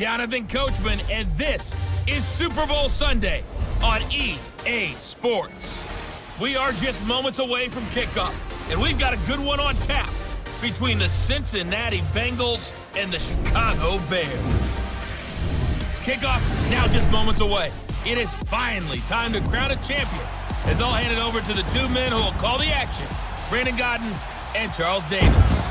Jonathan Coachman, and this is Super Bowl Sunday on EA Sports. We are just moments away from kickoff, and we've got a good one on tap between the Cincinnati Bengals and the Chicago Bears. Kickoff now just moments away. It is finally time to crown a champion, as I'll hand it over to the two men who will call the action, Brandon Godden and Charles Davis.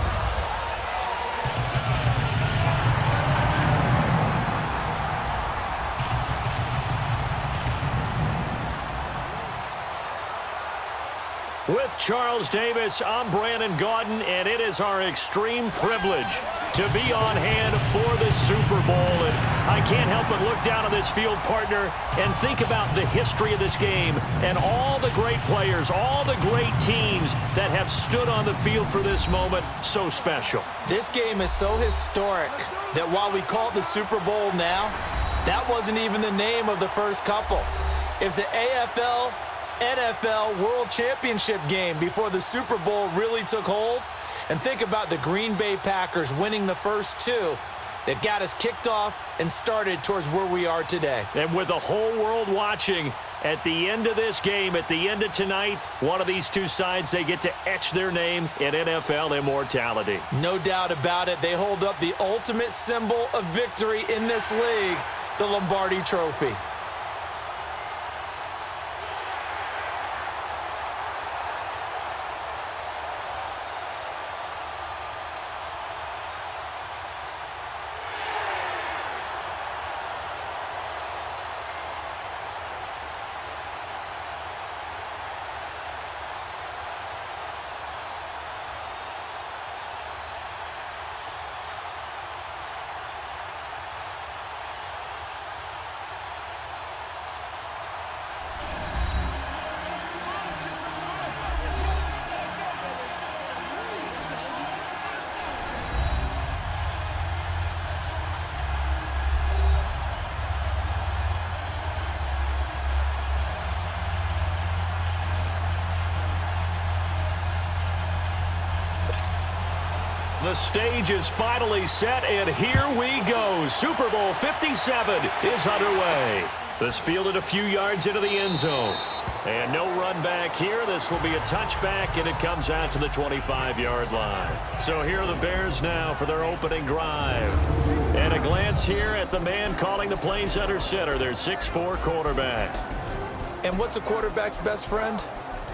With Charles Davis, I'm Brandon Godden, and it is our extreme privilege to be on hand for the Super Bowl. And I can't help but look down on this field, partner, and think about the history of this game and all the great players, all the great teams that have stood on the field for this moment. So special. This game is so historic that while we call it the Super Bowl now, that wasn't even the name of the first couple. It's the AFL NFL World Championship game before the Super Bowl really took hold. And think about the Green Bay Packers winning the first two that got us kicked off and started towards where we are today. And with the whole world watching, at the end of this game, at the end of tonight, one of these two sides, they get to etch their name in NFL immortality. No doubt about it. They hold up the ultimate symbol of victory in this league, the Lombardi Trophy. The stage is finally set, and here we go. Super Bowl 57 is underway. This fielded a few yards into the end zone. And no run back here. This will be a touchback, and it comes out to the 25-yard line. So here are the Bears now for their opening drive. And a glance here at the man calling the plays under center, their 6'4" quarterback. And what's a quarterback's best friend?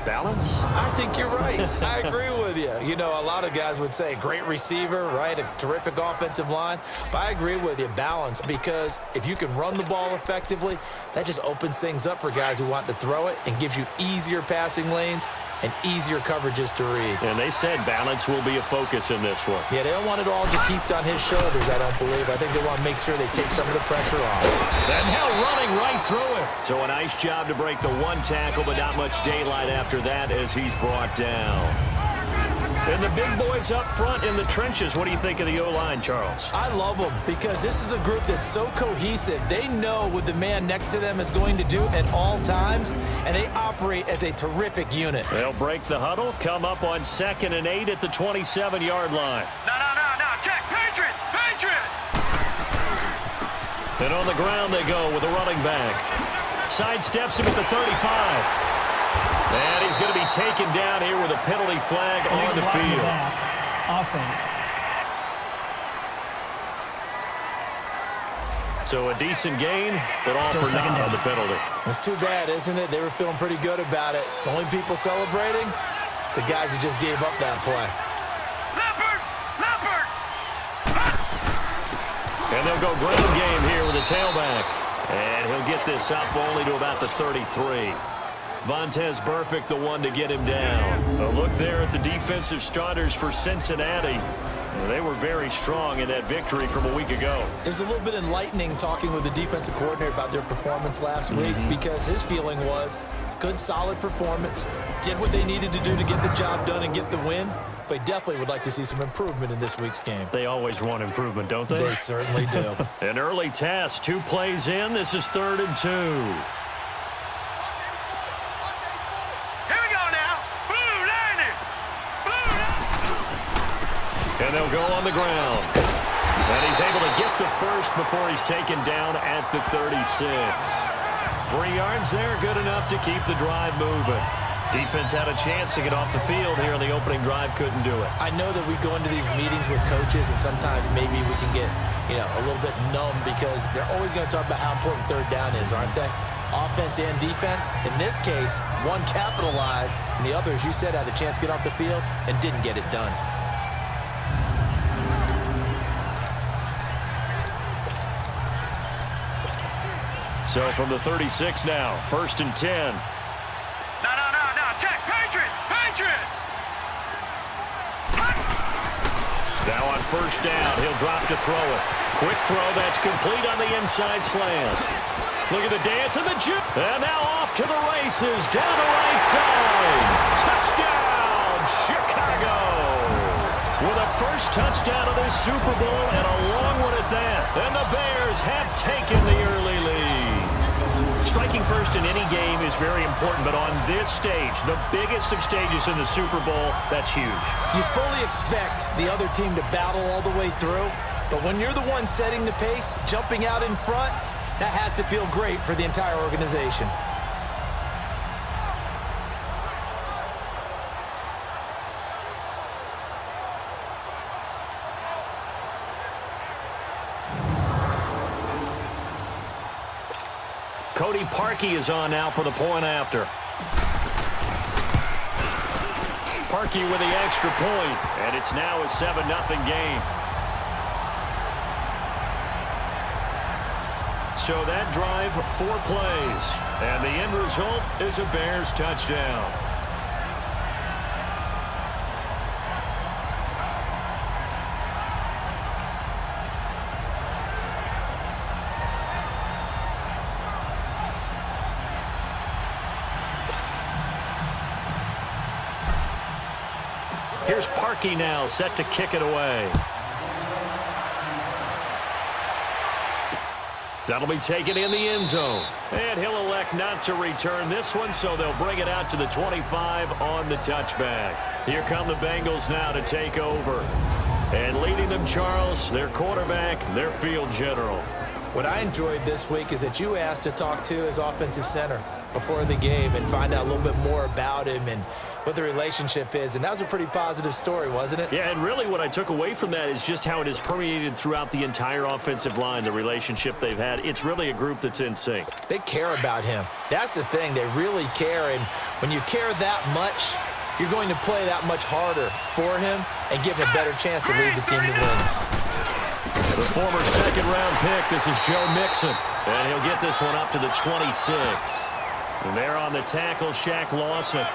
Balance? I think you're right. I agree with you. You know, a lot of guys would say great receiver, right? A terrific offensive line. But I agree with you, balance, because if you can run the ball effectively, that just opens things up for guys who want to throw it and gives you easier passing lanes and easier coverages to read. And they said balance will be a focus in this one. Yeah, they don't want it all just heaped on his shoulders, I don't believe. I think they want to make sure they take some of the pressure off. And now running right through it. So a nice job to break the one tackle, but not much daylight after that as he's brought down. And the big boys up front in the trenches. What do you think of the O-line, Charles? I love them because this is a group that's so cohesive. They know what the man next to them is going to do at all times, and they operate as a terrific unit. They'll break the huddle, come up on 2nd and 8 at the 27-yard line. No, check, Patriot! And on the ground they go with a running back. Sidesteps him at the 35. And he's going to be taken down here with a penalty flag on the field. Offense. So a decent gain, but all for naught on the penalty. It's too bad, isn't it? They were feeling pretty good about it. The only people celebrating, the guys who just gave up that play. Leopard! And they'll go ground game here with a tailback. And he'll get this up only to about the 33. Vontez Burfict, the one to get him down. A look there at the defensive starters for Cincinnati. They were very strong in that victory from a week ago. It was a little bit enlightening talking with the defensive coordinator about their performance last week because his feeling was good, solid performance, did what they needed to do to get the job done and get the win, but definitely would like to see some improvement in this week's game. They always want improvement, don't they? They certainly do. An early task, 2 plays in. This is 3rd and 2. Here we go now. And they'll go on the ground. And he's able to get the first before he's taken down at the 36. 3 yards there, good enough to keep the drive moving. Defense had a chance to get off the field here on the opening drive, couldn't do it. I know that we go into these meetings with coaches, and sometimes maybe we can get, a little bit numb because they're always going to talk about how important third down is, aren't they? Offense and defense. In this case, one capitalized, and the other, as you said, had a chance to get off the field and didn't get it done. So from the 36 now, 1st and 10. No. Check. Patriot. Now on 1st down, he'll drop to throw it. Quick throw, that's complete on the inside slant. Look at the dance and the juke. And now off to the races, down the right side. Touchdown, Chicago. With a first touchdown of this Super Bowl and a long one at that. And the Bears have taken the early lead. Striking first in any game is very important, but on this stage, the biggest of stages in the Super Bowl, that's huge. You fully expect the other team to battle all the way through, but when you're the one setting the pace, jumping out in front, that has to feel great for the entire organization. Cody Parkey is on now for the point after. Parkey with the extra point, and it's now a 7-0 game. So that drive, 4 plays, and the end result is a Bears touchdown. Here's Parkey now, set to kick it away. That'll be taken in the end zone. And he'll elect not to return this one, so they'll bring it out to the 25 on the touchback. Here come the Bengals now to take over. And leading them, Charles, their quarterback, their field general. What I enjoyed this week is that you asked to talk to his offensive center before the game and find out a little bit more about him and what the relationship is. And that was a pretty positive story, wasn't it? Yeah, and really what I took away from that is just how it has permeated throughout the entire offensive line, the relationship they've had. It's really a group that's in sync. They care about him. That's the thing. They really care. And when you care that much, you're going to play that much harder for him and give him a better chance to lead the team to wins. The former second-round pick, this is Joe Mixon. And he'll get this one up to the 26. And there on the tackle, Shaq Lawson.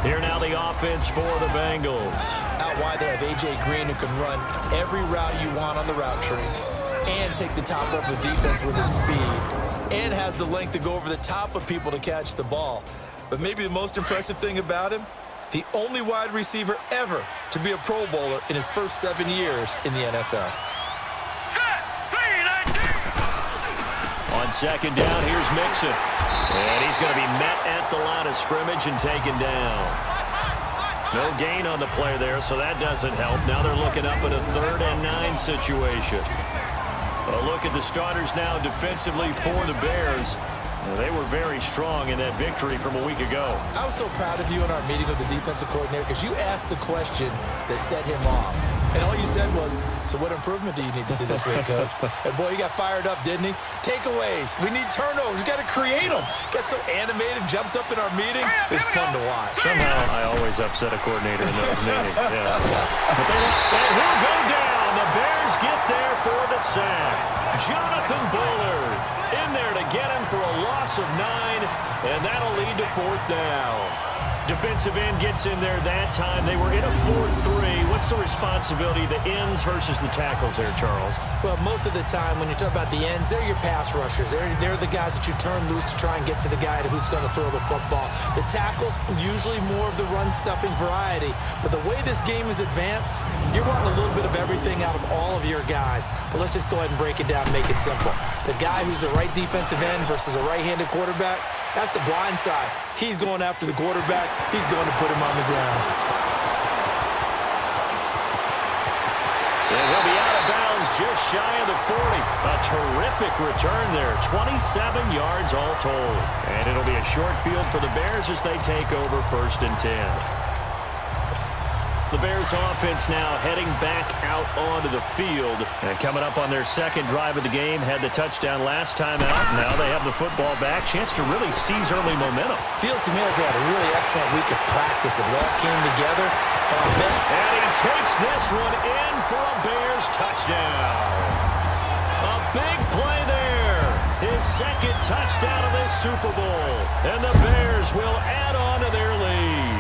Here now the offense for the Bengals. Out wide they have A.J. Green, who can run every route you want on the route tree and take the top off the defense with his speed and has the length to go over the top of people to catch the ball. But maybe the most impressive thing about him, the only wide receiver ever to be a Pro Bowler in his first 7 years in the NFL. On second down, here's Mixon. And he's going to be met at the line of scrimmage and taken down. No gain on the play there, so that doesn't help. Now they're looking up at a 3rd and 9 situation. A look at the starters now defensively for the Bears. They were very strong in that victory from a week ago. I was so proud of you in our meeting with the defensive coordinator because you asked the question that set him off. And all you said was, so what improvement do you need to see this week, Coach? And boy, he got fired up, didn't he? Takeaways. We need turnovers. We got to create them. Got so animated, jumped up in our meeting. It was fun to watch. Somehow I always upset a coordinator in those meetings. Yeah. And he'll go down. The Bears get there for the sack. Jonathan Bullard in there to get him for a loss of 9, and that'll lead to 4th down. Defensive end gets in there that time. They were in a 4-3. What's the responsibility, the ends versus the tackles there, Charles? Well, most of the time when you talk about the ends, they're your pass rushers. They're the guys that you turn loose to try and get to the guy who's going to throw the football. The tackles, usually more of the run-stuffing variety. But the way this game is advanced, you're wanting a little bit of everything out of all of your guys. But let's just go ahead and break it down and make it simple. The guy who's the right defensive end versus a right-handed quarterback, that's the blind side. He's going after the quarterback. He's going to put him on the ground. And he'll be out of bounds just shy of the 40. A terrific return there. 27 yards all told. And it'll be a short field for the Bears as they take over 1st and 10. The Bears offense now heading back out onto the field. And coming up on their second drive of the game, had the touchdown last time out. Now they have the football back. Chance to really seize early momentum. Feels to me like they had a really excellent week of practice. It all came together. And he takes this one in for a Bears touchdown. A big play there. His second touchdown of this Super Bowl. And the Bears will add on to their lead.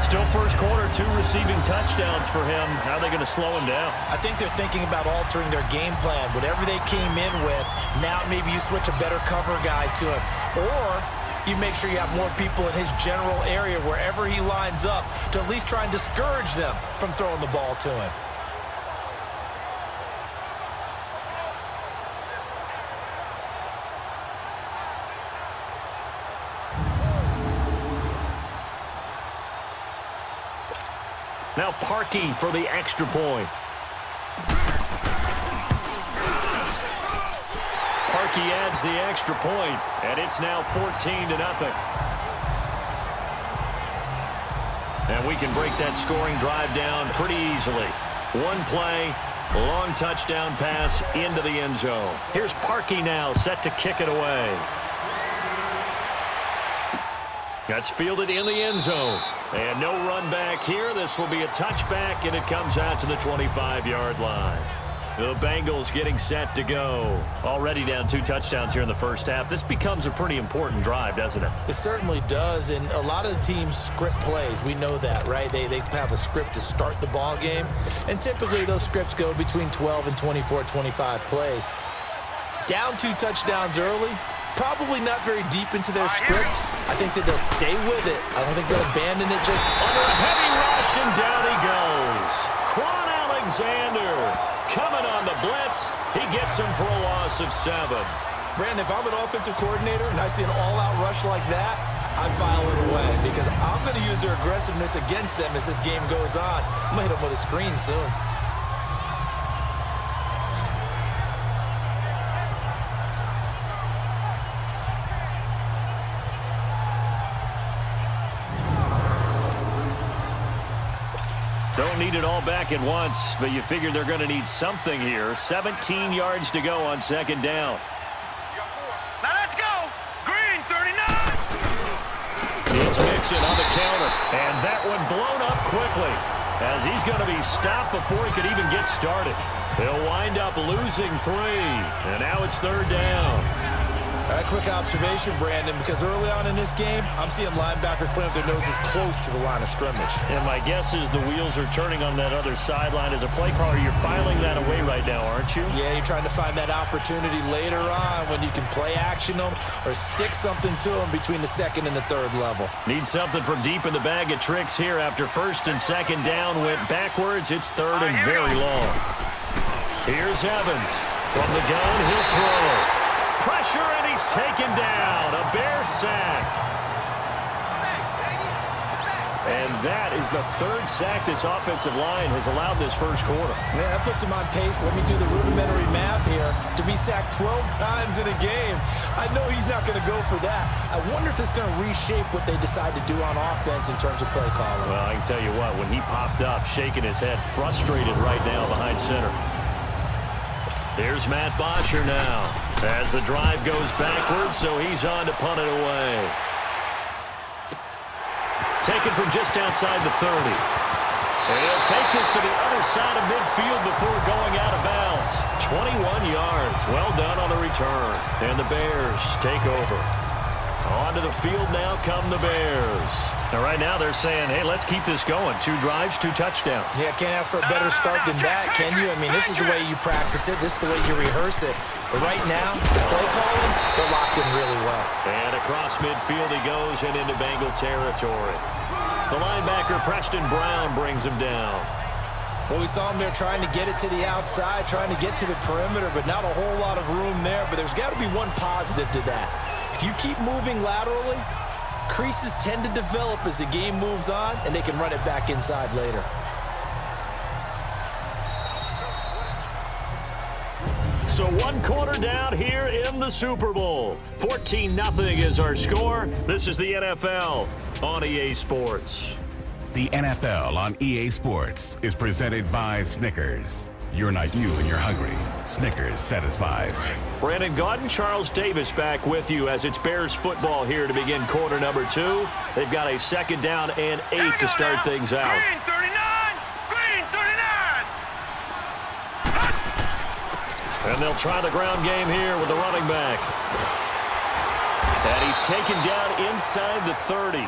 Still first quarter, 2 receiving touchdowns for him. How are they going to slow him down? I think they're thinking about altering their game plan. Whatever they came in with, now maybe you switch a better cover guy to him. Or you make sure you have more people in his general area wherever he lines up to at least try and discourage them from throwing the ball to him. Now Parkey for the extra point. Parkey adds the extra point, and it's now 14-0. And we can break that scoring drive down pretty easily. One play, long touchdown pass into the end zone. Here's Parkey now set to kick it away. That's fielded in the end zone. And no run back here. This will be a touchback, and it comes out to the 25-yard line. The Bengals getting set to go. Already down 2 touchdowns here in the first half. This becomes a pretty important drive, doesn't it? It certainly does, and a lot of the teams script plays. We know that, right? They have a script to start the ball game, and typically those scripts go between 12 and 24, 25 plays. Down 2 touchdowns early. Probably not very deep into their script. I think that they'll stay with it. I don't think they'll abandon it just under a heavy rush, and down he goes. Quan Alexander coming on the blitz. He gets him for a loss of 7. Brandon, if I'm an offensive coordinator and I see an all-out rush like that, I file it away because I'm going to use their aggressiveness against them as this game goes on. I'm going to hit them with a screen soon. Don't need it all back at once, but you figure they're going to need something here. 17 yards to go on 2nd down. Now let's go. Green, 39. It's Mixon on the counter, and that one blown up quickly as he's going to be stopped before he could even get started. He'll wind up losing 3, and now it's 3rd down. A quick observation, Brandon, because early on in this game, I'm seeing linebackers playing with their noses close to the line of scrimmage. And my guess is the wheels are turning on that other sideline. As a play caller, you're filing that away right now, aren't you? Yeah, you're trying to find that opportunity later on when you can play action them or stick something to them between the 2nd and the 3rd level. Need something from deep in the bag of tricks here after 1st and 2nd down went backwards. It's 3rd and very long. Here's Evans. From the gun, he'll throw. Pressure, and he's taken down. A Bear sack. And that is the 3rd sack this offensive line has allowed this first quarter. Man, that puts him on pace. Let me do the rudimentary math here. To be sacked 12 times in a game, I know he's not going to go for that. I wonder if it's going to reshape what they decide to do on offense in terms of play calling. Well, I can tell you what, when he popped up, shaking his head, frustrated right now behind center. Here's Matt Botcher now as the drive goes backwards, so he's on to punt it away. Taken from just outside the 30. And he'll take this to the other side of midfield before going out of bounds. 21 yards. Well done on the return. And the Bears take over. Onto the field now come the Bears. Now right now they're saying, hey, let's keep this going. 2 drives, 2 touchdowns. Yeah, can't ask for a better start than that, can you? I mean, this is the way you practice it. This is the way you rehearse it. But right now, the play calling, they're locked in really well. And across midfield he goes and into Bengal territory. The linebacker, Preston Brown, brings him down. Well, we saw him there trying to get it to the outside, trying to get to the perimeter, but not a whole lot of room there. But there's got to be one positive to that. If you keep moving laterally, creases tend to develop as the game moves on, and they can run it back inside later. So 1 quarter down here in the Super Bowl. 14-0 is our score. This is the NFL on EA Sports. The NFL on EA Sports is presented by Snickers. You're not you and you're hungry. Snickers satisfies. Brandon Gaudin, Charles Davis back with you as it's Bears football here to begin quarter number 2. They've got a 2nd down and 8 to start things out. Green 39! Green 39! And they'll try the ground game here with the running back. And he's taken down inside the 30.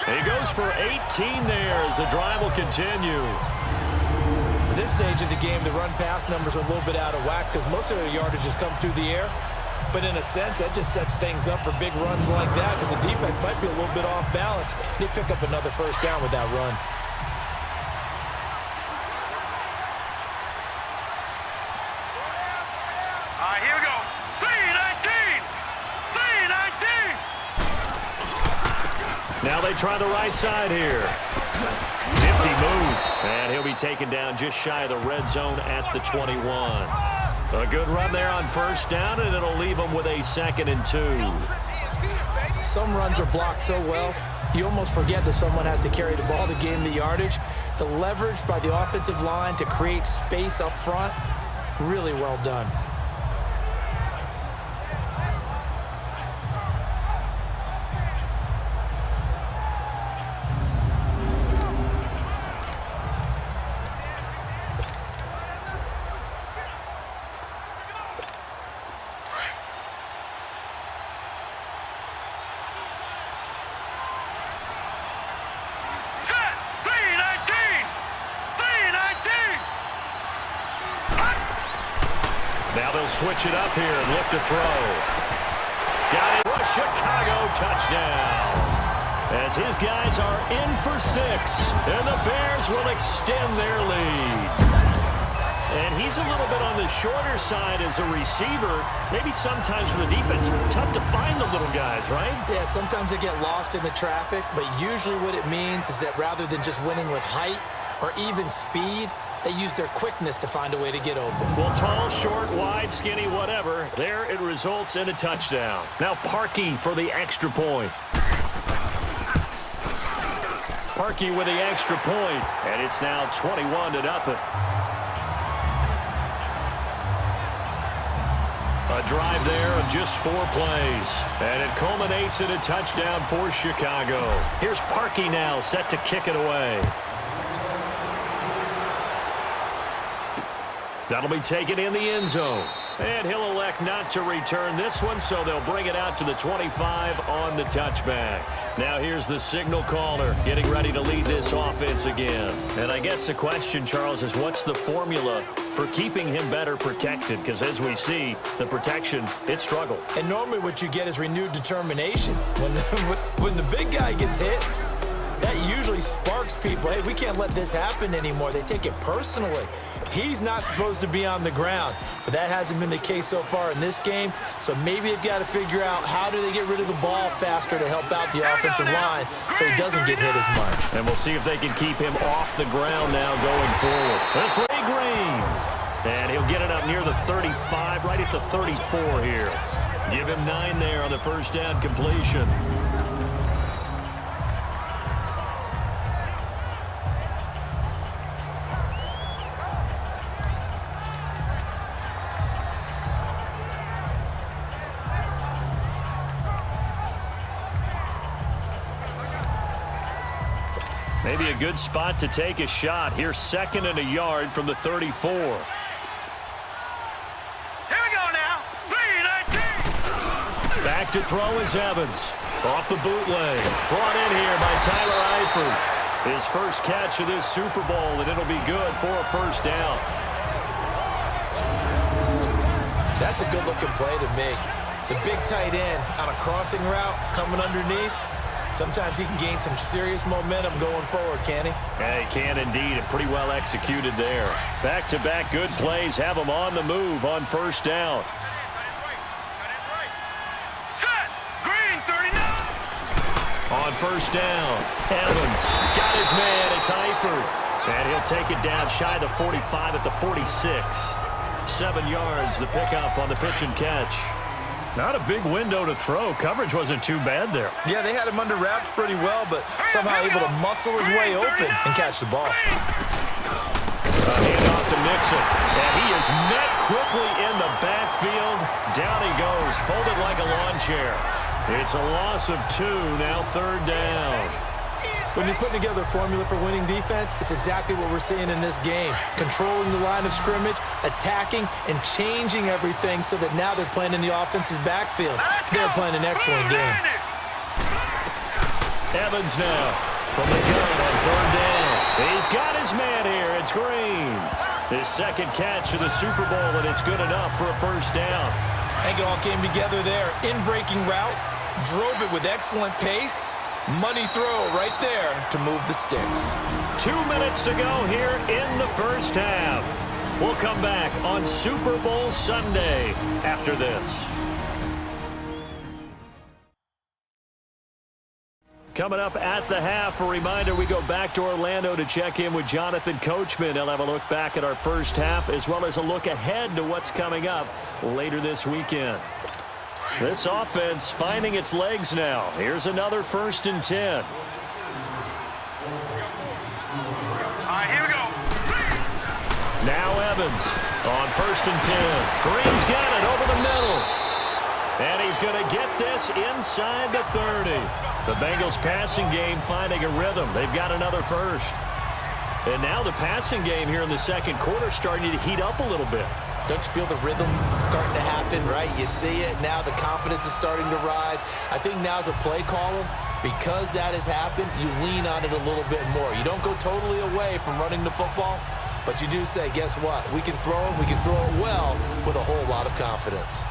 He goes for 18 there as the drive will continue. At this stage of the game, the run-pass numbers are a little bit out of whack because most of their yardage has come through the air. But in a sense, that just sets things up for big runs like that because the defense might be a little bit off balance. They pick up another 1st down with that run. All right, here we go. 319! 319! Now they try the right side here. Nifty move. And he'll be taken down just shy of the red zone at the 21. A good run there on 1st down, and it'll leave them with a 2nd and 2. Some runs are blocked so well, you almost forget that someone has to carry the ball to gain the yardage. The leverage by the offensive line to create space up front, really well done. Set! 319! 319! Now they'll switch it up here and look to throw. Got it. A Chicago touchdown. As his guys are in for 6, and the Bears will extend their lead. And he's a little bit on the shorter side as a receiver. Maybe sometimes for the defense, tough to find the little guys, right? Yeah, sometimes they get lost in the traffic, but usually what it means is that rather than just winning with height or even speed, they use their quickness to find a way to get open. Well, tall, short, wide, skinny, whatever. There it results in a touchdown. Now Parkey for the extra point. Parkey with the extra point, and it's now 21-0. A drive there of just 4 plays, and it culminates in a touchdown for Chicago. Here's Parkey now set to kick it away. That'll be taken in the end zone. And he'll elect not to return this one, so they'll bring it out to the 25 on the touchback. Now here's the signal caller getting ready to lead this offense again. And I guess the question, Charles, is what's the formula for keeping him better protected? Because as we see, the protection, it struggled. And normally what you get is renewed determination. When the big guy gets hit, that usually sparks people. Hey, we can't let this happen anymore. They take it personally. He's not supposed to be on the ground, but that hasn't been the case so far in this game. So maybe they've got to figure out how do they get rid of the ball faster to help out the offensive line so he doesn't get hit as much. And we'll see if they can keep him off the ground now going forward. This way, Green. And he'll get it up near the 35, right at the 34 here. Give him 9 there on the 1st down completion. Maybe a good spot to take a shot. Here's 2nd and a yard from the 34. Here we go now. 319! Back to throw is Evans. Off the bootleg. Brought in here by Tyler Eifert. His first catch of this Super Bowl, and it'll be good for a 1st down. That's a good-looking play to me. The big tight end on a crossing route coming underneath. Sometimes he can gain some serious momentum going forward, can he? Yeah, he can indeed, and pretty well executed there. Back-to-back good plays have him on the move on 1st down. Set! Green 39! On 1st down, Evans got his man. It's Eifert. And he'll take it down shy of the 45 at the 46. 7 yards, the pickup on the pitch and catch. Not a big window to throw. Coverage wasn't too bad there. Yeah, they had him under wraps pretty well, but somehow able to muscle his way open and catch the ball. Handoff to Mixon, and he is met quickly in the backfield. Down he goes, folded like a lawn chair. It's a loss of 2, now 3rd down. When you're putting together a formula for winning defense, it's exactly what we're seeing in this game. Controlling the line of scrimmage, attacking, and changing everything so that now they're playing in the offense's backfield. They're playing an excellent game. Evans now from the gun on 3rd down. He's got his man here. It's Green. His 2nd catch of the Super Bowl, and it's good enough for a 1st down. I think it all came together there. In-breaking route, drove it with excellent pace. Money throw right there to move the sticks. 2 minutes to go here in the 1st half. We'll come back on Super Bowl Sunday after this. Coming up at the half, a reminder, we go back to Orlando to check in with Jonathan Coachman. He'll have a look back at our 1st half as well as a look ahead to what's coming up later this weekend. This offense finding its legs now. Here's another 1st and 10. All right, here we go. Now Evans on 1st and 10. Green's got it over the middle. And he's going to get this inside the 30. The Bengals passing game finding a rhythm. They've got another 1st. And now the passing game here in the 2nd quarter starting to heat up a little bit. Don't you feel the rhythm starting to happen, right? You see it. Now the confidence is starting to rise. I think now as a play caller, because that has happened, you lean on it a little bit more. You don't go totally away from running the football, but you do say, guess what? We can throw it. We can throw it well with a whole lot of confidence.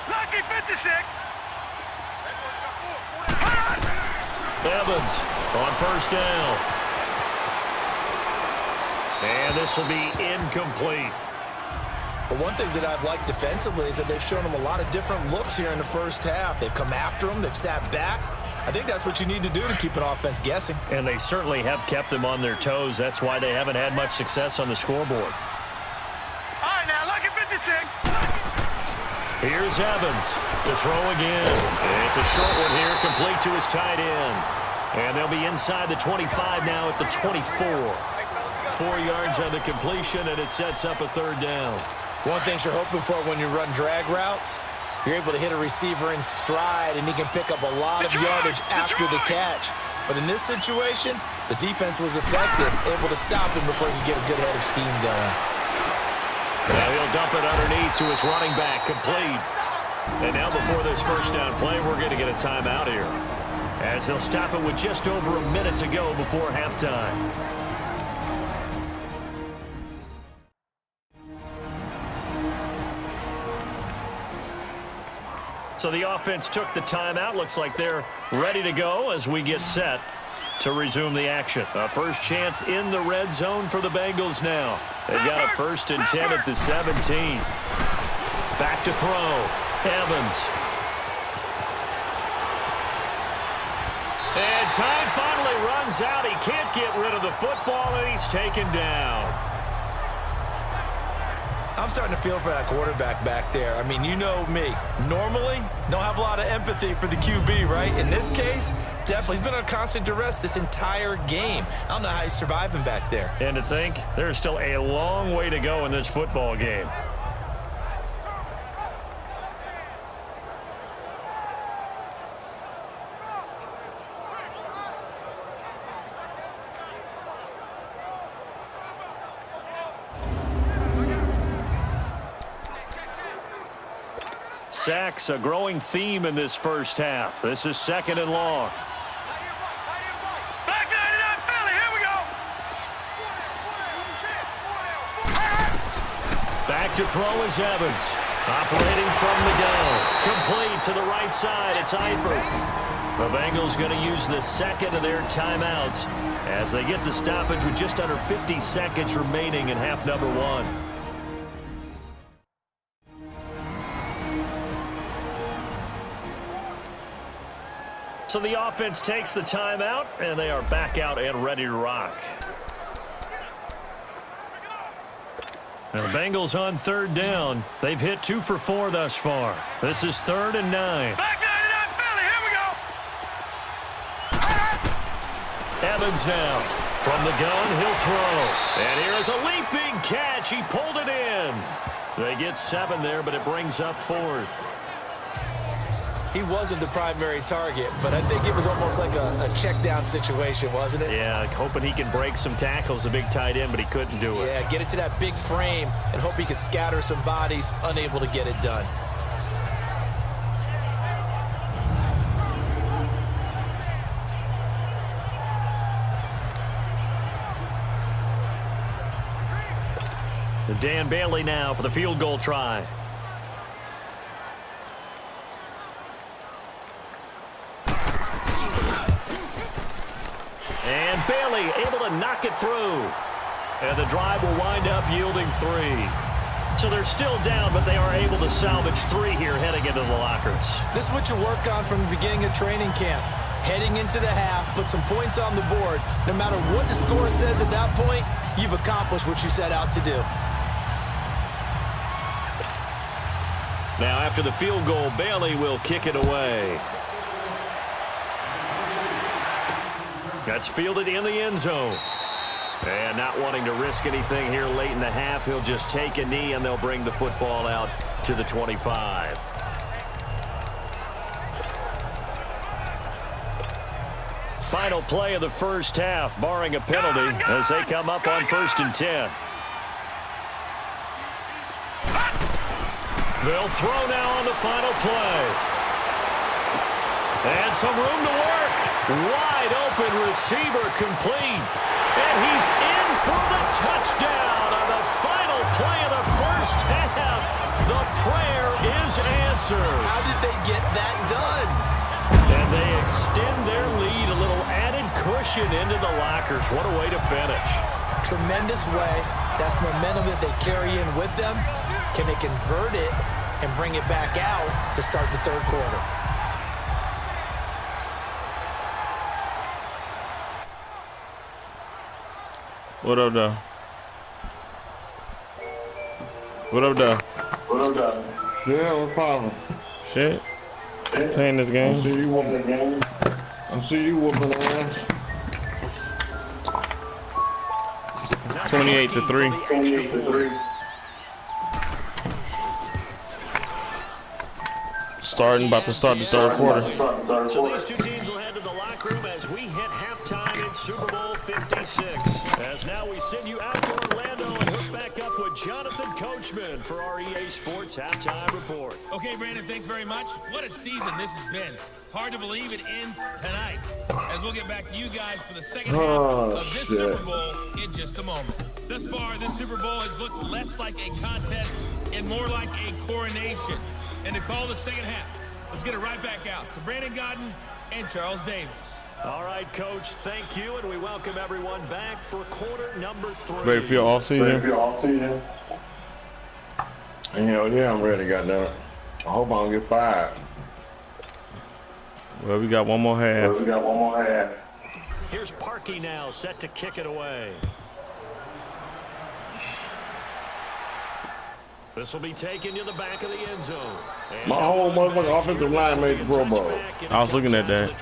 Lucky 56. Evans on 1st down. And this will be incomplete. But one thing that I've liked defensively is that they've shown them a lot of different looks here in the 1st half. They've come after them. They've sat back. I think that's what you need to do to keep an offense guessing. And they certainly have kept them on their toes. That's why they haven't had much success on the scoreboard. All right, now, lucky 56. Here's Evans to throw again. It's a short one here, complete to his tight end. And they'll be inside the 25 now at the 24. 4 yards on the completion, and it sets up a 3rd down. One thing you're hoping for when you run drag routes, you're able to hit a receiver in stride, and he can pick up a lot of yardage after the catch. But in this situation, the defense was effective, able to stop him before he could get a good head of steam going. Now he'll dump it underneath to his running back, complete. And now before this 1st down play, we're going to get a timeout here, as they'll stop it with just over a minute to go before halftime. So the offense took the timeout. Looks like they're ready to go as we get set to resume the action. A first chance in the red zone for the Bengals now. They've got a 1st and 10 at the 17. Back to throw. Evans. And time finally runs out. He can't get rid of the football, and he's taken down. I'm starting to feel for that quarterback back there. I mean, you know me. Normally, don't have a lot of empathy for the QB, right? In this case, definitely. He's been on constant duress this entire game. I don't know how he's surviving back there. And to think, there's still a long way to go in this football game. Sacks, a growing theme in this 1st half. This is 2nd and long. Back 99 Philly, here we go. Back to throw is Evans. Operating from the gun. Complete to the right side. It's Eifert. The Bengals going to use the 2nd of their timeouts as they get the stoppage with just under 50 seconds remaining in half number 1. So the offense takes the timeout, and they are back out and ready to rock. And the Bengals on third down. They've hit 2 for 4 thus far. This is 3rd and 9. Back down to Philly. Here we go. Evans now. From the gun, he'll throw. And here is a leaping catch. He pulled it in. They get 7 there, but it brings up 4th. He wasn't the primary target, but I think it was almost like a check down situation, wasn't it? Yeah, hoping he can break some tackles, a big tight end, but he couldn't do it. Yeah, get it to that big frame and hope he could scatter some bodies, unable to get it done. Dan Bailey now for the field goal try. And Bailey able to knock it through. And the drive will wind up yielding 3. So they're still down, but they are able to salvage 3 here heading into the lockers. This is what you work on from the beginning of training camp. Heading into the half, put some points on the board. No matter what the score says at that point, you've accomplished what you set out to do. Now after the field goal, Bailey will kick it away. That's fielded in the end zone. And not wanting to risk anything here late in the half, he'll just take a knee and they'll bring the football out to the 25. Final play of the first half, barring a penalty, as they come up on 1st and 10. They'll throw now on the final play. And some room to work. Wide open receiver complete. And he's in for the touchdown on the final play of the first half. The prayer is answered. How did they get that done? And they extend their lead, a little added cushion into the lockers. What a way to finish. Tremendous way. That's momentum that they carry in with them. Can they convert it and bring it back out to start the third quarter? What up, though? What up, though? What up, though? Shit, what's poppin'? Shit. Playing this I game. see you whooping the game. I see you whooping the ass. 28-3. 28-3. About to start the third quarter. So these two teams will head to the locker room as we hit halftime in Super Bowl 56. As now we send you out to Orlando and hook back up with Jonathan Coachman for our EA Sports Halftime Report. Okay, Brandon, thanks very much. What a season this has been. Hard to believe it ends tonight. As we'll get back to you guys for the second half of this Super Bowl in just a moment. Thus far, this Super Bowl has looked less like a contest and more like a coronation. And to call the second half, let's get it right back out to Brandon Godden and Charles Davis. All right, Coach, thank you, and we welcome everyone back for quarter number 3. Ready for your offseason? Hell yeah, I'm ready, goddammit. I hope I don't get fired. Well, we got one more half. Here's Parkey now, set to kick it away. This will be taken to the back of the end zone. My whole motherfucking offensive line made the Pro Bowl. I was looking at that.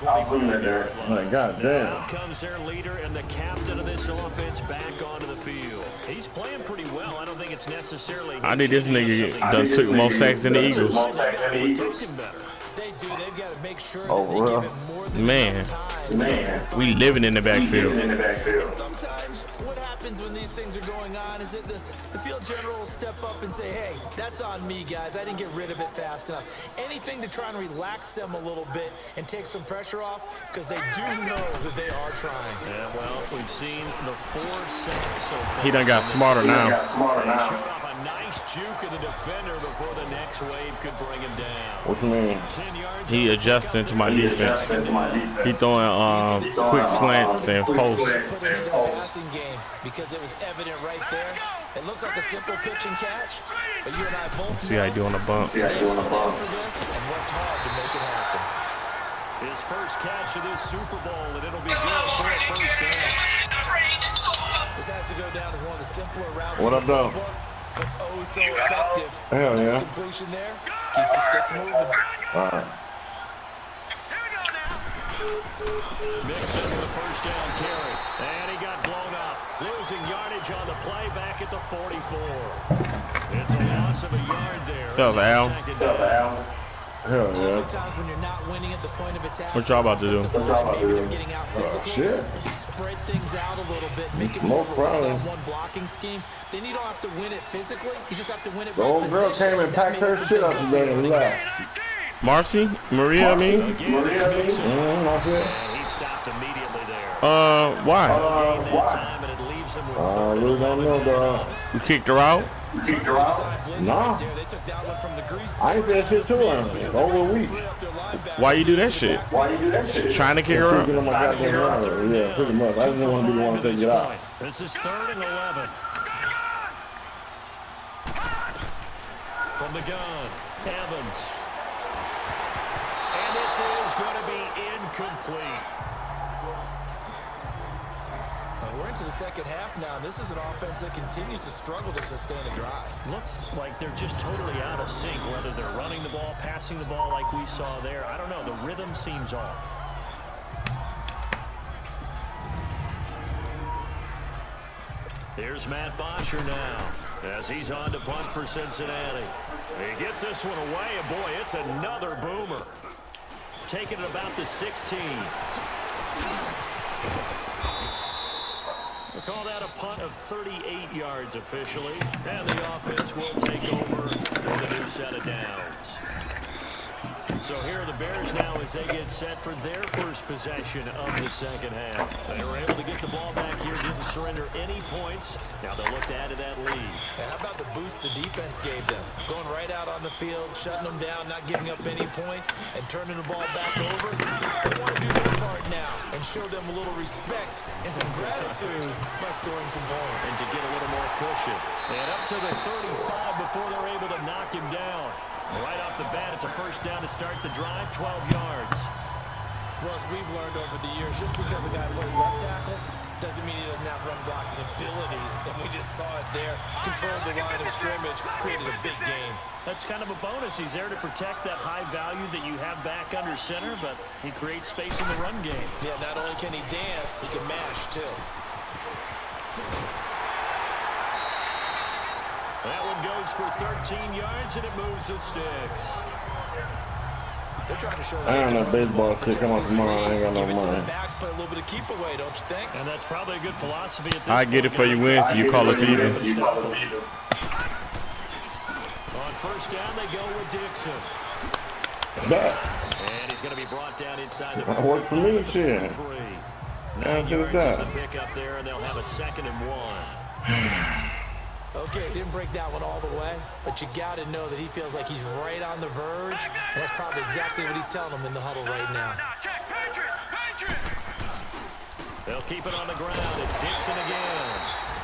Like, goddamn. Now comes their leader and the captain of this offense back onto the field. He's playing pretty well. I don't think it's necessarily. I think this nigga done took more sacks than the Eagles. Protect him better. They do. They've got to make sure Oh, that they well. give it more than Man. enough time. Man. We living in the backfield. And sometimes what happens when these things are going on is that the field general will step up and say, hey, that's on me, guys. I didn't get rid of it fast enough. Anything to try and relax them a little bit and take some pressure off because they do know that they are trying. Yeah, well, we've seen the 4 sacks so far. He done got smarter now. They showed off a nice juke of the defender before the next wave could bring him down. What you mean? 10 yards He adjusting to my defense. He throwing quick slants and posts. Put into the passing game because it was evident right there. It looks like a simple pitch and catch, but you and I both See how he do on the bump. they planned for this and worked hard to make it happen. His first catch of this Super Bowl, and it'll be good for a first down. This has to go down as one of the simpler routes. What up, though? But oh, so effective. Hell Nice yeah. completion there. Keeps the sticks moving. All right. Mixon with a first down carry. And he got blown up. Losing yardage on the play back at the 44. It's a loss of a yard there. That was Al. Hell yeah. Times when you're not winning at the point of attack. What y'all about to do? Maybe they're getting out physical. Shit. Spread things out a little bit. Make it Smoke more of a Brown. one blocking scheme. Then you don't have to win it physically. You just have to win it The by old girl position. came and That packed may her open shit things up up today for and the left. Marcy? Maria, I mean? Again, it's Mixon. That's it. And he stopped immediately there. Why? That time, and it leaves him with I third and really don't 11 know, to dog. go. You kicked her out? Nah. They took that one from the grease. I ain't said shit to him. It's over a week. Why you do that shit? Trying to kick her Get out? on my goddamn router. Yeah, pretty much. I just want to be the one to take it out. This is 3rd and 11. From the gun, Evans. And this is going to be incomplete. We're into the second half now, and this is an offense that continues to struggle to sustain a drive. Looks like they're just totally out of sync, whether they're running the ball, passing the ball like we saw there. I don't know. The rhythm seems off. Here's Matt Bosher now as he's on to punt for Cincinnati. He gets this one away, and boy, it's another boomer. Taking it about the 16. We'll call that a punt of 38 yards officially, and the offense will take over with a new set of downs. So here are the Bears now as they get set for their first possession of the second half. They were able to get the ball back here, didn't surrender any points. Now they'll look to add to that lead. And how about the boost the defense gave them? Going right out on the field, shutting them down, not giving up any points, and turning the ball back over. They want to do their part now and show them a little respect and some gratitude by scoring some points. And to get a little more cushion. And up to the 35 before they're able to knock him down. Right off the bat, it's a first down to start the drive, 12 yards. Well, as we've learned over the years, just because a guy plays left tackle doesn't mean he doesn't have run blocking abilities. And we just saw it there. Controlled the line of scrimmage, created a big game. That's kind of a bonus. He's there to protect that high value that you have back under center, but he creates space in the run game. Yeah, not only can he dance, he can mash, too. That one goes for 13 yards, and it moves the sticks. They're trying to show I ain't no baseball shit. Come on, come on. I ain't got no give it to the money. backs, play a little bit of keep away, don't you think? And that's probably a good philosophy at this I get it for you win, so you call it even. On first down, they go with Dixon. That. And he's going to be brought down inside the That worked for me, shit. 43. Yeah, 9 do yards is that. the pickup there, and they'll have a 2nd and 1. Okay, didn't break that one all the way, but you got to know that he feels like he's right on the verge, and that's probably exactly what he's telling them in the huddle right now. They'll keep it on the ground. It's Dixon again.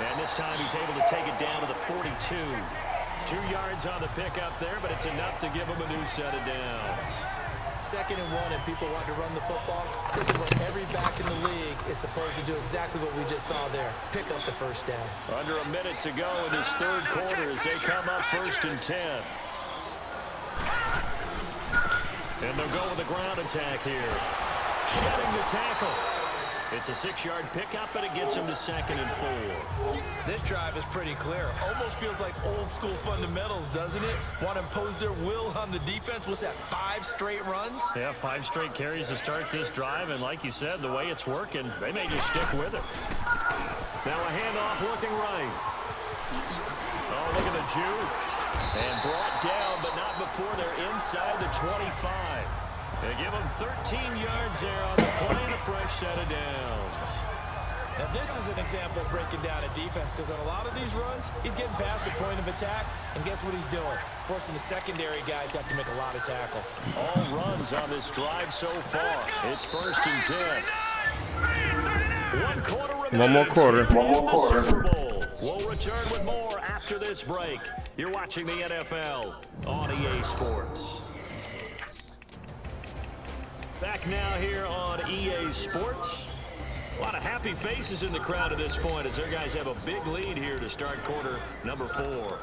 And this time he's able to take it down to the 42. 2 yards on the pickup there, but it's enough to give him a new set of downs. 2nd and 1, and people want to run the football. This is what every back in the league is supposed to do, exactly what we just saw there. Pick up the first down. Under a minute to go in this 3rd quarter as they come up 1st and 10. And they'll go with a ground attack here. Shedding the tackle. It's a 6-yard pickup, and it gets him to 2nd and 4. This drive is pretty clear. Almost feels like old school fundamentals, doesn't it? Want to impose their will on the defense. What's that, 5 straight runs? Yeah, 5 straight carries to start this drive, and like you said, the way it's working, they may just stick with it. Now a handoff looking right. Oh, look at the juke. And brought down, but not before they're inside the 25. They give him 13 yards there on the play and a fresh set of downs. Now this is an example of breaking down a defense, because on a lot of these runs, he's getting past the point of attack, and guess what he's doing? Forcing the secondary guys to have to make a lot of tackles. All runs on this drive so far. It's 1st and 10. 1 quarter remains. One more quarter. Super Bowl. We'll return with more after this break. You're watching the NFL on EA Sports. Back now here on EA Sports. A lot of happy faces in the crowd at this point as their guys have a big lead here to start quarter number 4.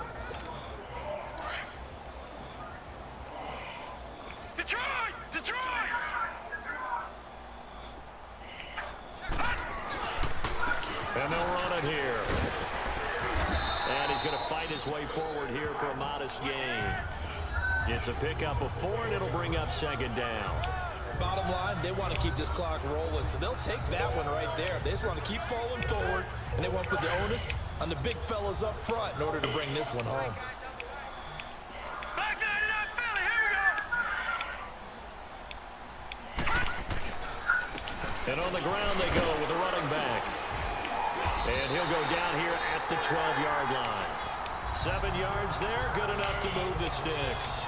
Detroit! Detroit! And they'll run it here. And he's going to fight his way forward here for a modest gain. It's a pickup of 4, and it'll bring up second down. Bottom line, they want to keep this clock rolling, so they'll take that one right there. They just want to keep falling forward, and they want to put the onus on the big fellas up front in order to bring this one home. Back 99 Philly, here we go! And on the ground they go with a running back. And he'll go down here at the 12-yard line. 7 yards there, good enough to move the sticks.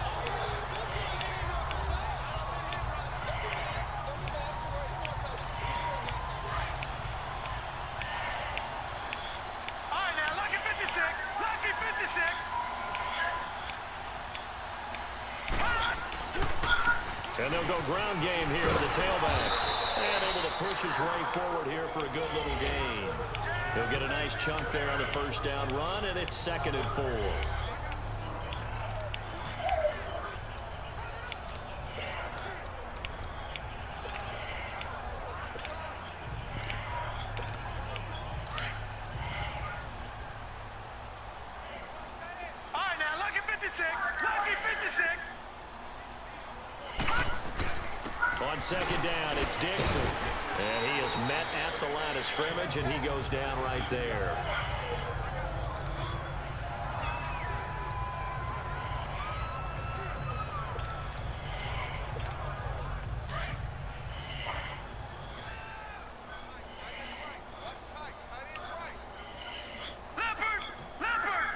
All right, now, lucky 56. Lucky 56. And they'll go ground game here with the tailback. And able to push his way forward here for a good little gain. He'll get a nice chunk there on the first down run, and it's 2nd and 4. All right, now, lucky 56. Lucky 56. On second down, it's Dixon. And he is met at the line of scrimmage, and he goes down right there. Leopard! Leopard!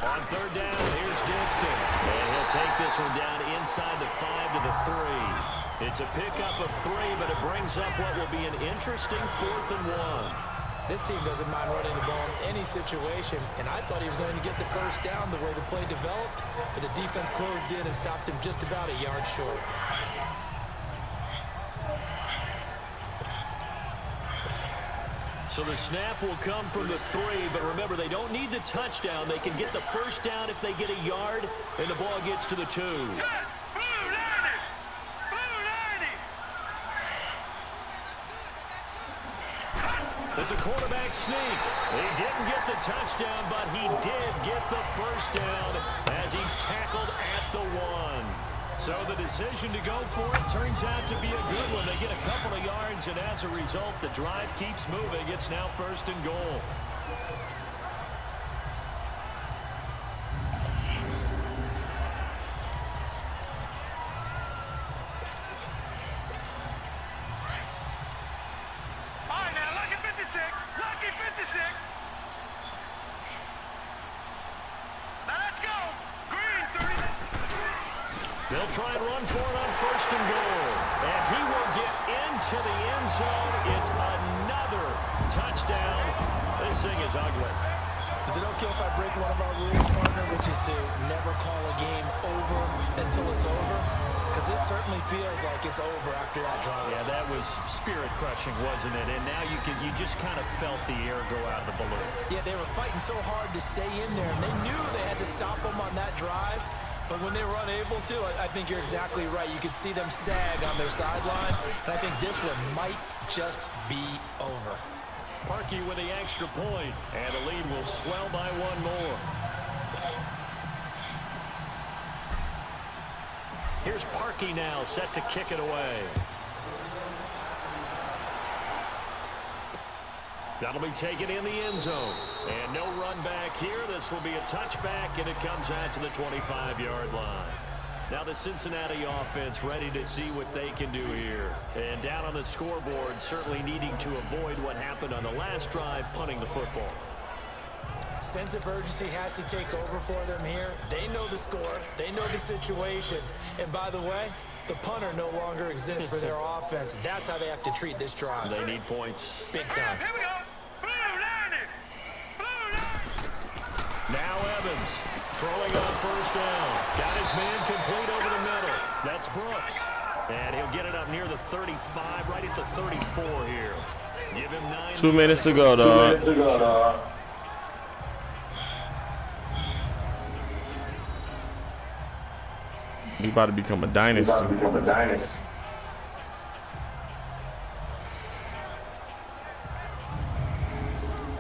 On third down, here's Dixon. And he'll take this one down inside the 5 to the 3. It's a pickup of 3, but it brings up what will be an interesting 4th and 1. This team doesn't mind running the ball in any situation, and I thought he was going to get the first down the way the play developed, but the defense closed in and stopped him just about a yard short. So the snap will come from the 3, but remember, they don't need the touchdown. They can get the first down if they get a yard, and the ball gets to the 2. Set! Blue 90! Blue 90! It's a quarterback sneak. He didn't get the touchdown, but he did get the first down as he's tackled at the 1. So the decision to go for it turns out to be a good one. They get a couple of yards, and as a result, the drive keeps moving. It's now 1st and goal. All right, now, lucky 56. Lucky 56. Now, let's go. Green 30. They'll try and run for it on 1st and goal. And he will get into the end zone. It's another touchdown. This thing is ugly. Is it okay if I break one of our rules, partner, which is to never call a game over until it's over? Because this certainly feels like it's over after that drive. Yeah, that was spirit-crushing, wasn't it? And now you just kind of felt the air go out of the balloon. Yeah, they were fighting so hard to stay in there, and they knew they had to stop them on that drive. But when they were unable to, I think you're exactly right. You could see them sag on their sideline, and I think this one might just be over. Parkey with the extra point, and the lead will swell by 1 more. Here's Parkey now, set to kick it away. That'll be taken in the end zone. And no run back here. This will be a touchback, and it comes out to the 25-yard line. Now the Cincinnati offense ready to see what they can do here. And down on the scoreboard, certainly needing to avoid what happened on the last drive, punting the football. Sense of urgency has to take over for them here. They know the score. They know the situation. And by the way, the punter no longer exists for their offense. That's how they have to treat this drive. They need points. Big time. Here we go. Blue 90. Blue 90. Now Evans Throwing on first down. Got his man complete over the middle. That's Brooks. And he'll get it up near the 35, right at the 34 here. Give him 9. 2 minutes to go, dog. We about to become a dynasty.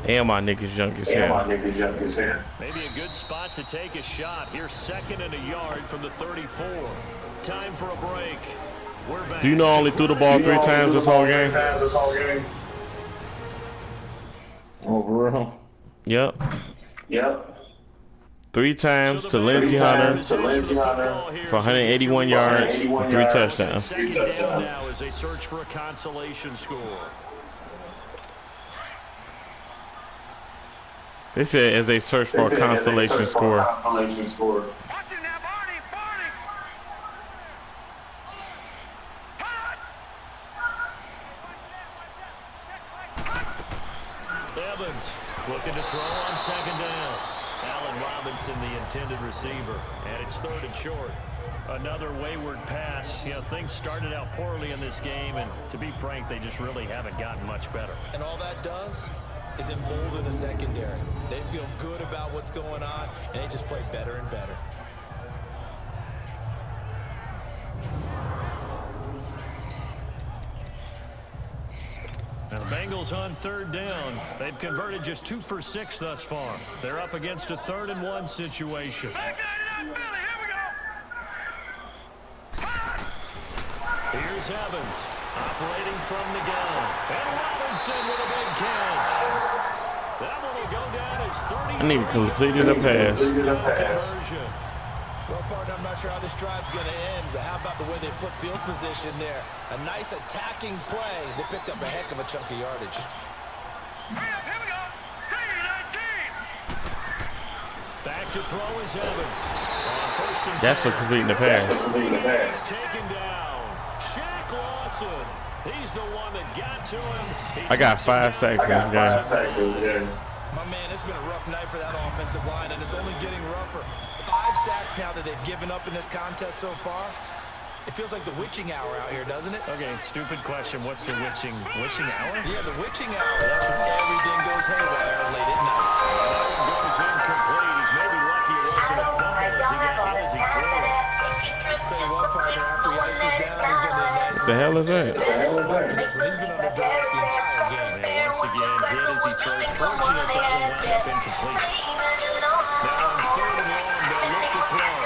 And my niggas young as hell. Maybe a good spot to take a shot. Here's 2nd and a yard from the 34. Time for a break. We're back. Do you know I only threw the ball 3 times this whole game? Oh, for real? Yep. 3 times to Lindsey Hunter for 181 yards and 3 touchdowns. 2nd down now as they search for a consolation score. They said as they search for a consolation score. Watch it now, Barney, Barney. Evans looking to throw on 2nd down. Allen Robinson, the intended receiver, and it's 3rd and short. Another wayward pass. You know, things started out poorly in this game, and to be frank, they just really haven't gotten much better. And all that does is embolden the secondary. They feel good about what's going on, and they just play better and better. Now the Bengals on 3rd down. They've converted just 2 for 6 thus far. They're up against a 3rd and 1 situation. Back out of that Philly. Here we go. Here's Evans operating from the gun. And Robinson with a big catch. That one will go down as 30. I need to complete a pass. Conversion. Well, partner, I'm not sure how this drive's going to end, but how about the way they flip field position there? A nice attacking play. They picked up a heck of a chunk of yardage. Hurry up, here we go. 3-19. Back to throw is Evans. On 1st and 10. That's for completing the pass. He's taken down. Shaq Lawson. He's the one that got to him. I got 5 sacks in this game. My man, it's been a rough night for that offensive line, and it's only getting rougher. 5 sacks now that they've given up in this contest so far. It feels like the witching hour out here, doesn't it? Okay, stupid question. What's the witching hour? Yeah, the witching hour. That's when everything goes haywire late at night. Goes incomplete. He's maybe lucky it wasn't a fumble as he got hit as he threw it. Tell you what, partner, after he ices down, he's going to be a nice. What the hell is that? He's been under duress the entire game. And once again, hit as he throws. Fortunate that one wound up incomplete. Now on 3rd and 1, they look to throw.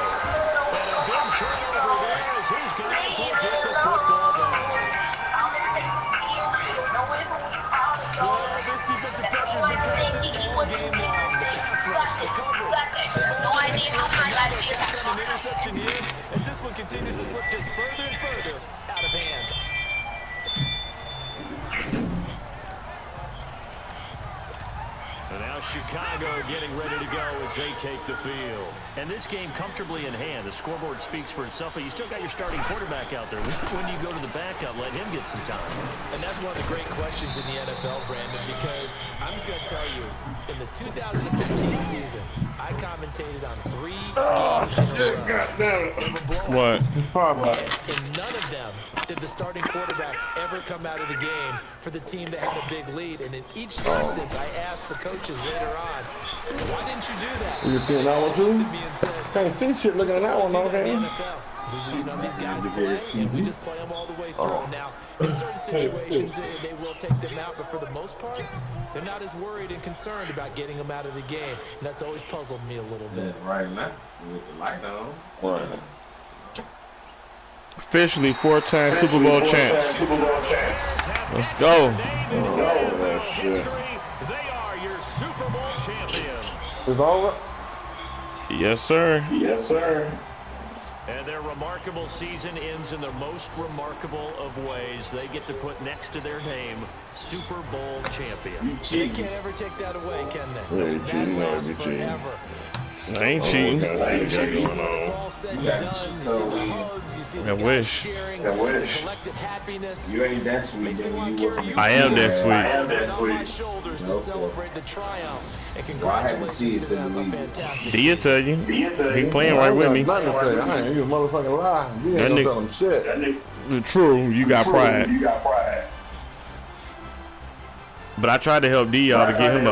And a big turnover there as his guys will get the football back. Well, this defensive pressure has been constant all game long. The pass rush, the coverage. No idea how high that is. An interception here as this one continues to slip just further and further out of hand. And now Chicago getting ready to go as they take the field. And this game comfortably in hand. The scoreboard speaks for itself, but you still got your starting quarterback out there. When do you go to the backup, let him get some time? And that's one of the great questions in the NFL, Brandon, because I'm just going to tell you, in the 2015 season, I commentated on 3 games in a row. They were blowouts. What? And none of them did the starting quarterback ever come out of the game for the team that had a big lead. And in each instance, I asked the coaches later on, why didn't you do that? You seeing that one too? Looked at me and said, Can't see shit looking at that one, "Just okay? in the NFL. You know, these guys play, and we just play them all the way through. Now, in certain situations, they will take them out, but for the most part, they're not as worried and concerned about getting them out of the game, and that's always puzzled me a little bit. Right now, with the light on. Right. Officially 4-time Super Bowl champs. Let's go. Oh, shit. They are your Super Bowl champions. It's over? Yes, sir. Yes, sir. And their remarkable season ends in the most remarkable of ways. They get to put next to their name, Super Bowl champion. They can't ever take that away, can they? Yeah, you That cheating, lasts you cheating. forever. I ain't cheating. When it's all said and done, you see the hugs, you see the guys cheering, the collective happiness. You ain't that sweet. Makes me want to carry you I am that sweet. on my shoulders to celebrate the triumph. And congratulations to them, a fantastic Dia tell you. He playing right with me. Nothing to say. I ain't you a motherfucking lie. You ain't gonna tell him shit. True, you got pride. But I tried to help D y'all to get him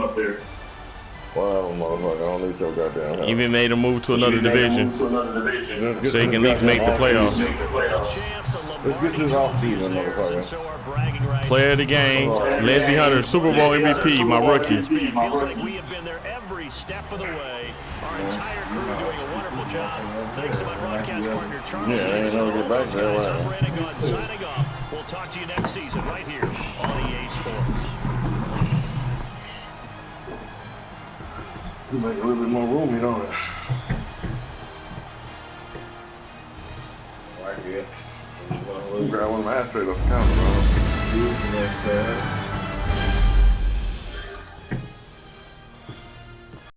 up there. Well, motherfucker, I don't need your goddamn help. Even made him move to another division. So he can at least make the playoffs. Let's get this off season, motherfucker. Player of the game, Leslie Hunter, Super Bowl MVP, my rookie. Feels like we have been there every step of the way. Our entire crew doing a wonderful job. Thanks to my broadcast partner, Charles. Yeah, I ain't never get back there. I'm Brandon Gunn signing off. We'll talk to you next season right here on EA Sports. You make a little bit more room, you know. Right here. Grab one of my ashtrays off the counter, bro.